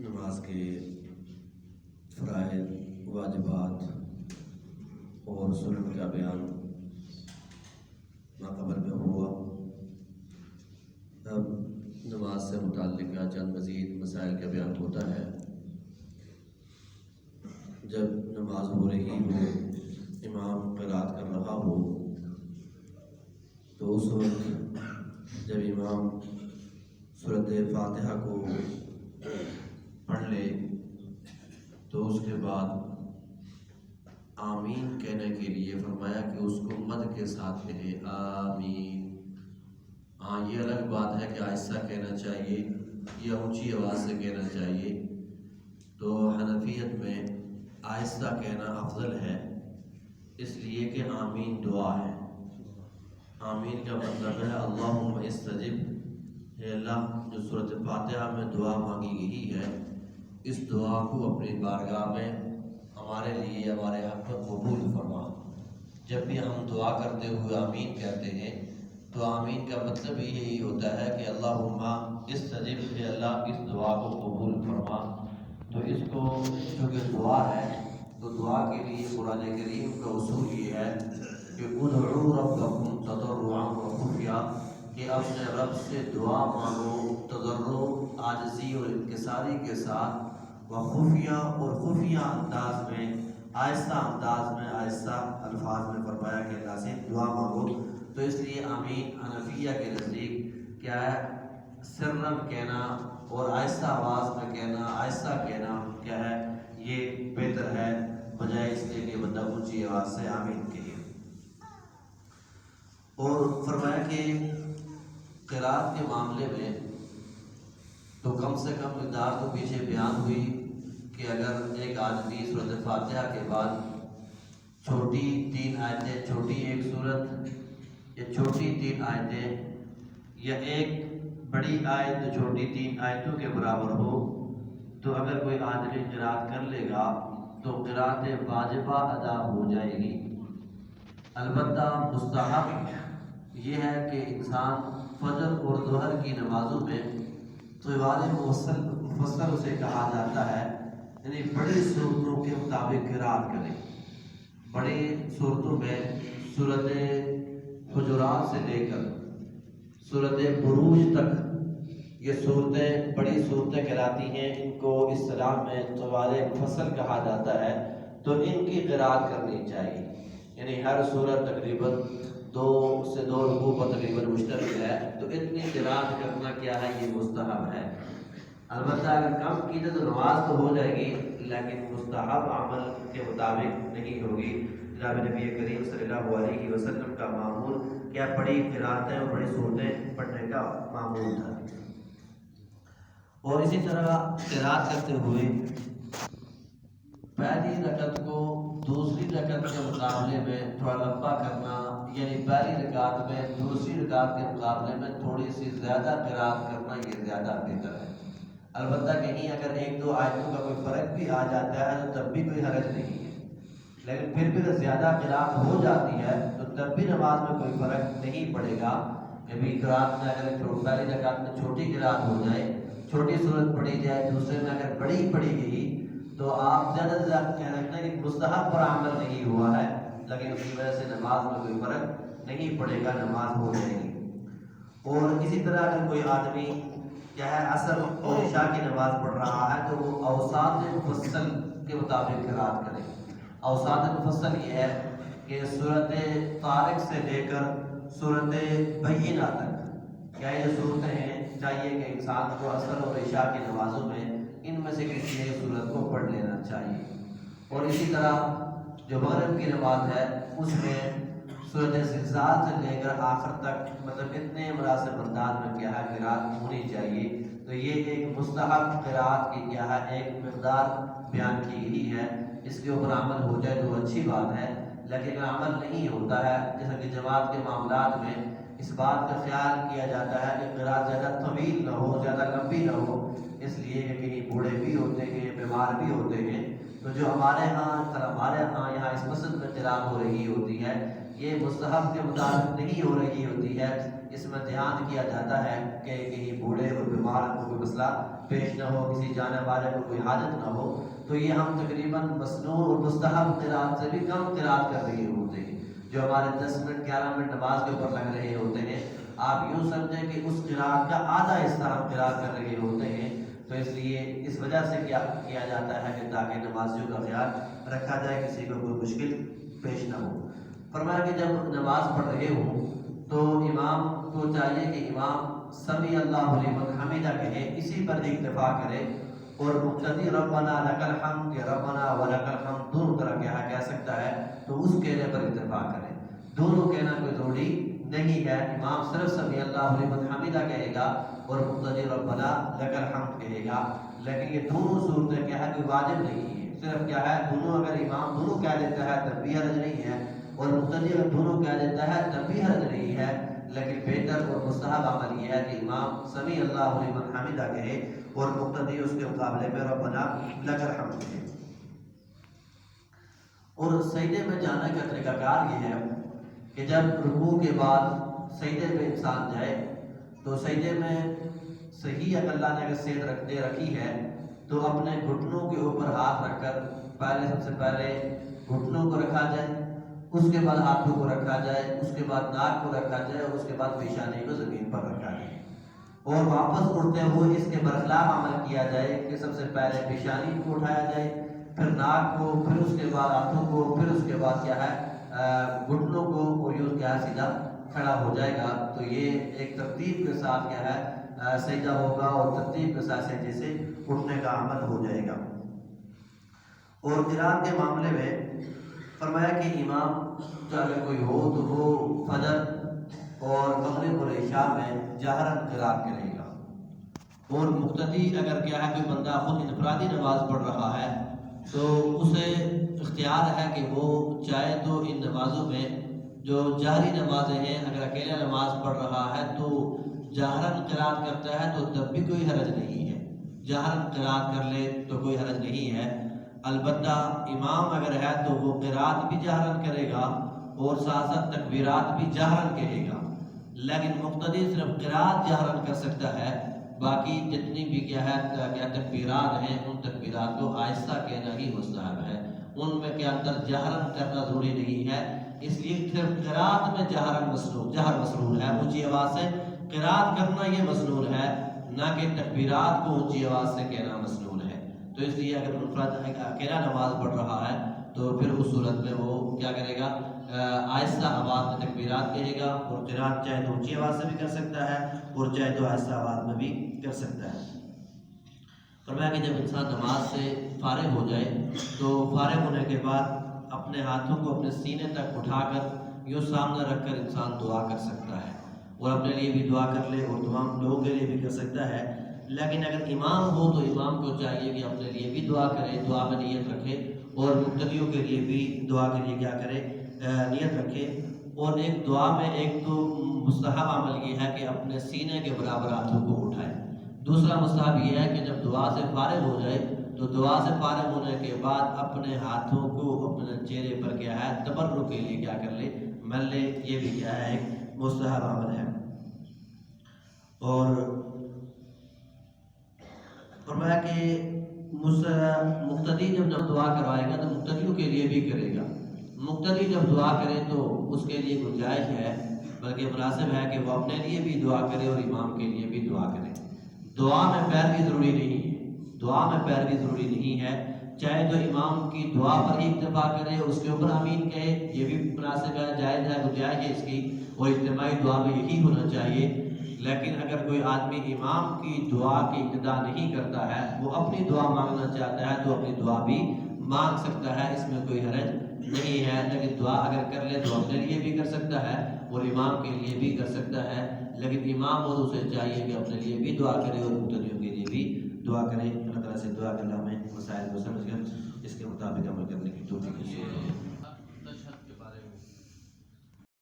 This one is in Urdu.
نماز کے فرائض، واجبات اور سنن کا بیان ماقبل میں ہوا۔ اب نماز سے متعلق چند مزید مسائل کا بیان ہوتا ہے۔ جب نماز ہو رہی ہو، امام قرات کر رہا ہو، تو اس وقت جب امام سورۃ فاتحہ کو پڑھ لے تو اس کے بعد آمین کہنے کے لیے فرمایا کہ اس کو مد کے ساتھ کہے آمین۔ ہاں، یہ الگ بات ہے کہ آہستہ کہنا چاہیے یا اونچی آواز سے کہنا چاہیے۔ تو حنفیت میں آہستہ کہنا افضل ہے، اس لیے کہ آمین دعا ہے۔ آمین کا مطلب ہے اللہم استجب، اے اللہ جو سورۃ فاتحہ میں دعا مانگی گئی ہے، اس دعا کو اپنی بارگاہ میں ہمارے لیے ہمارے حق میں قبول فرما۔ جب بھی ہم دعا کرتے ہوئے آمین کہتے ہیں تو آمین کا مطلب یہی ہوتا ہے کہ اللہم استجب، اے اللہ اس دعا کو قبول فرما۔ تو اس کو چونکہ دعا ہے تو دعا کے لیے قرآن کریم کا اصول یہ ہے کہ ادعوا ربکم تضرعا وخفیا، کہ اپنے رب سے دعا مانگو تضرع، عاجزی اور انکساری کے ساتھ، وخفیہ اور خفیہ انداز میں، آہستہ انداز میں، آہستہ الفاظ میں فرمایا کہ اللہ سے دعا مانگو۔ تو اس لیے آمین حنفیہ کے نزدیک کیا ہے؟ سرن کہنا اور آہستہ آواز میں کہنا، آہستہ کہنا کیا ہے؟ یہ بہتر ہے بجائے اس لیے کہ بندہ اونچی آواز سے آمین کہے۔ اور فرمایا کہ قرات کے معاملے میں تو کم سے کم مقدار تو پیچھے بیان ہوئی کہ اگر ایک آدمی سورۃ فاتحہ کے بعد چھوٹی 3 آیتیں، چھوٹی ایک سورت یا چھوٹی 3 آیتیں یا ایک بڑی آیت جو چھوٹی 3 آیتوں کے برابر ہو، تو اگر کوئی آدمی قرات کر لے گا تو قرات واجبہ ادا ہو جائے گی۔ البتہ مستحب یہ ہے کہ انسان فجر اور ظہر کی نمازوں میں طوال مفصل اسے کہا جاتا ہے، یعنی بڑی صورتوں کے مطابق قرات کرے۔ بڑی صورتوں میں سورۃ حجرات سے لے کر سورۃ بروج تک یہ صورتیں بڑی صورتیں کہلاتی ہیں، ان کو اصطلاح میں طوال مفصل کہا جاتا ہے۔ تو ان کی قرات کرنی چاہیے، یعنی ہر صورت تقریباً 2 سے 2 رکوع پر تقریباً مشتمل ہے، تو اتنی قرات کرنا کیا ہے؟ یہ مستحب ہے۔ البتہ اگر کم کی تو نماز تو ہو جائے گی لیکن مستحب عمل کے مطابق نہیں ہوگی۔ جناب نبی کریم صلی اللہ علیہ وسلم کا معمول کیا؟ بڑی قراتیں اور بڑی صورتیں پڑھنے کا معمول تھا۔ اور اسی طرح قرات کرتے ہوئے پہلی رکعت کو دوسری رکعت کے مقابلے میں تھوڑا لمبا کرنا، یعنی پہلی رکعت میں دوسری رکعت کے مقابلے میں تھوڑی سی زیادہ قرات کرنا، یہ زیادہ بہتر ہے۔ البتہ کہیں اگر 1-2 آیتوں کا کوئی فرق بھی آ جاتا ہے تو تب بھی کوئی حرج نہیں ہے، لیکن پھر بھی اگر زیادہ قرات ہو جاتی ہے تو تب بھی نماز میں کوئی فرق نہیں پڑے گا۔ کبھی قرات میں اگر پہلی رکعت میں چھوٹی قرات ہو جائے، چھوٹی صورت پڑھی جائے، دوسرے میں اگر بڑی پڑھی گئی تو آپ زیادہ سے زیادہ کہہ سکتے ہیں کہ مستحب پر عمل نہیں ہوا ہے، لیکن اس کی وجہ سے نماز میں کوئی فرق نہیں پڑے گا، نماز ہو جائے گی۔ اور اسی طرح اگر کوئی آدمی کیا ہے عصر اور عشاء کی نماز پڑھ رہا ہے تو وہ اوساط مفصل کے مطابق قرات کرے۔ اوساط مفصل یہ ہے کہ سورۃ طارق سے لے کر سورۃ بینہ تک، کیا یہ صورتیں ہیں؟ چاہیے کہ انسان کو عصر اور عشاء کی نمازوں میں ان میں سے کسی ایک صورت کو پڑھ لینا چاہیے۔ اور اسی طرح جو مغرب کی نماز ہے اس میں سورۃ زلزال سے لے کر آخر تک، مطلب اتنے مناسب انداز میں کیا ہے قرات ہونی چاہیے۔ تو یہ ایک مستحب قرات کی کیا ہے ایک مقدار بیان کی گئی ہے، اس کے اوپر عمل ہو جائے تو اچھی بات ہے، لیکن اگر عمل نہیں ہوتا ہے جیسا کہ جماعت کے معاملات میں اس بات کا خیال کیا جاتا ہے کہ قرات زیادہ طویل نہ ہو، زیادہ لمبی نہ ہو، اس لیے کہ کہیں بوڑھے بھی ہوتے ہیں، بیمار بھی ہوتے ہیں۔ تو جو ہمارے ہاں یہاں اس مسجد میں قرات ہو رہی ہوتی ہے یہ مستحب کے مطابق نہیں ہو رہی ہوتی ہے، اس میں دھیان کیا جاتا ہے کہ کہیں بوڑھے اور بیمار کو کوئی مسئلہ پیش نہ ہو، کسی جانے والے کو کوئی حاجت نہ ہو، تو یہ ہم تقریباً مسنون اور مستحب قرات سے بھی کم قرات کر رہے ہوتے ہیں، جو ہمارے 10 منٹ 11 منٹ نماز کے اوپر لگ رہے ہوتے ہیں۔ آپ یوں سمجھیں کہ اس قرات کا آدھا حصہ ہم قرات کر رہے ہوتے ہیں، تو اس لیے اس وجہ سے کیا کیا جاتا ہے کہ تاکہ نمازیوں کا خیال رکھا جائے، کسی کو کوئی مشکل پیش نہ ہو۔ فرمایا کہ جب نماز پڑھ رہے ہوں تو امام کو چاہیے کہ امام سمیع اللہ لمن حمدہ کہے، اسی پر اکتفا کرے، اور مقتدی ربنا لک الحمد یا ربنا ولک الحمد دونوں طرح کہہ سکتا ہے، تو اس کہنے پر اکتفا کرے۔ دونوں کہنا کوئی ضروری نہیں ہے، امام صرف سمیع اللہ لمن حمدہ کہے گا اور مقتدی ربنا لک الحمد کہے گا، لیکن یہ دونوں صورتیں کیا ہے کوئی واجب نہیں ہے، صرف کیا ہے دونوں، اگر امام دونوں کہہ دیتا ہے تب بھی حرج نہیں ہے، اور مقتدی اگر دونوں کہہ دیتا ہے تب بھی حرج نہیں ہے، لیکن بہتر اور مستحب عمل یہ ہے کہ امام سمیع اللہ لمن حمدہ کہے اور مقتدی اس کے مقابلے میں ربنا لک الحمد کہے۔ اور سجدے میں جانے کا طریقہ کار یہ ہے کہ جب رکوع کے بعد سجدے میں انسان جائے تو سجدے میں صحیح اللہ نے اگر صحت رکھی ہے تو اپنے گھٹنوں کے اوپر ہاتھ رکھ کر سب سے پہلے گھٹنوں کو رکھا جائے، اس کے بعد ہاتھوں کو رکھا جائے، اس کے بعد ناک کو رکھا جائے، اور اس کے بعد پیشانی کو زمین پر رکھا جائے، اور واپس اٹھتے ہوئے اس کے برخلاف عمل کیا جائے کہ سب سے پہلے پیشانی کو اٹھایا جائے، پھر ناک کو، پھر اس کے بعد ہاتھوں کو، پھر اس کے بعد کیا ہے گھٹنوں کو، اور یہ کیا ہے سیدھا کھڑا ہو جائے گا۔ تو یہ ایک ترتیب کے ساتھ کیا ہے سجدہ ہوگا، اور ترتیب کے ساتھ سجدے سے اٹھنے کا عمل ہو جائے گا۔ اور قرات کے معاملے میں فرمایا کہ امام جو اگر کوئی ہو تو وہ فجر اور مغرب اور عشاء میں جہراً قرات کرے گا، اور مقتدی اگر کیا ہے کوئی بندہ خود انفرادی نماز پڑھ رہا ہے تو اسے اختیار ہے کہ وہ چاہے تو ان نمازوں میں جو جہری نمازیں ہیں، اگر اکیلا نماز پڑھ رہا ہے تو جہراً قرات کرتا ہے تو تب بھی کوئی حرج نہیں ہے، جہراً قرات کر لے تو کوئی حرج نہیں ہے۔ البتہ امام اگر ہے تو وہ قرات بھی جہراً کرے گا اور ساتھ ساتھ تکبیرات بھی جہراً کہے گا، لیکن مقتدی صرف قرات جہراً کر سکتا ہے، باقی جتنی بھی کیا ہے تکبیرات ہیں ان تکبیرات کو آہستہ کہنا ہی مستحب ہے، ان میں کے اندر جہراً کرنا ضروری نہیں ہے، اس لیے صرف قرات میں جہر مسنون ہے، اونچی آواز سے قرات کرنا یہ مسنون ہے، نہ کہ تکبیرات کو اونچی آواز سے کہنا مسنون ہے۔ تو اس لیے اگر منفرد اکیلا نماز پڑھ رہا ہے تو پھر اس صورت میں وہ کیا کرے گا آہستہ آواز میں تکبیرات کہے گا، اور قرات چاہے تو اونچی آواز سے بھی کر سکتا ہے اور چاہے تو آہستہ آواز میں بھی کر سکتا ہے۔ فرمایا کہ جب انسان نماز سے فارغ ہو جائے تو فارغ ہونے کے بعد اپنے ہاتھوں کو اپنے سینے تک اٹھا کر یوں سامنے رکھ کر انسان دعا کر سکتا ہے، اور اپنے لیے بھی دعا کر لے اور تمام لوگوں کے لیے بھی کر سکتا ہے، لیکن اگر امام ہو تو امام کو چاہیے کہ اپنے لیے بھی دعا کرے، دعا میں نیت رکھے، اور مقتدیوں کے لیے بھی دعا کے لیے کیا کرے نیت رکھے۔ اور ایک دعا میں ایک تو مستحب عمل یہ ہے کہ اپنے سینے کے برابر ہاتھوں کو اٹھائے، دوسرا مستحب یہ ہے کہ جب دعا سے فارغ ہو جائے تو دعا سے فارغ ہونے کے بعد اپنے ہاتھوں کو اپنے چہرے پر کیا ہے تبرک کے لیے کیا کر لے مل لے، یہ بھی کیا ہے ایک مستحب عمل ہے۔ اور فرمایا کہ مقتدی جب دعا کروائے گا تو مقتدیوں کے لیے بھی کرے گا، مقتدی جب دعا کرے تو اس کے لیے گنجائش ہے، بلکہ مناسب ہے کہ وہ اپنے لیے بھی دعا کرے اور امام کے لیے بھی دعا کرے۔ دعا میں پیروی ضروری نہیں ہے، دعا میں پیروی ضروری نہیں ہے، چاہے تو امام کی دعا پر ہی اکتفا کرے، اس کے اوپر آمین کہے، یہ بھی مناسب ہے، جائز ہے، گنجائش ہے اس کی، اور اجتماعی دعا میں یہی ہونا چاہیے۔ لیکن اگر کوئی آدمی امام کی دعا کی ابتدا نہیں کرتا ہے، وہ اپنی دعا مانگنا چاہتا ہے تو اپنی دعا بھی مانگ سکتا ہے، اس میں کوئی حرج نہیں ہے، لیکن دعا اگر کر لے تو اپنے لیے بھی کر سکتا ہے اور امام کے لیے بھی کر سکتا ہے، لیکن امام ہو تو اسے چاہیے کہ اپنے لیے بھی دعا کرے اور مقتدیوں کے لیے بھی دعا کرے۔ اللہ تعالیٰ سے دعا کرنا ہمیں مسائل کو سمجھ کر اس کے مطابق عمل کرنے کی توفیق نصیب فرمائے۔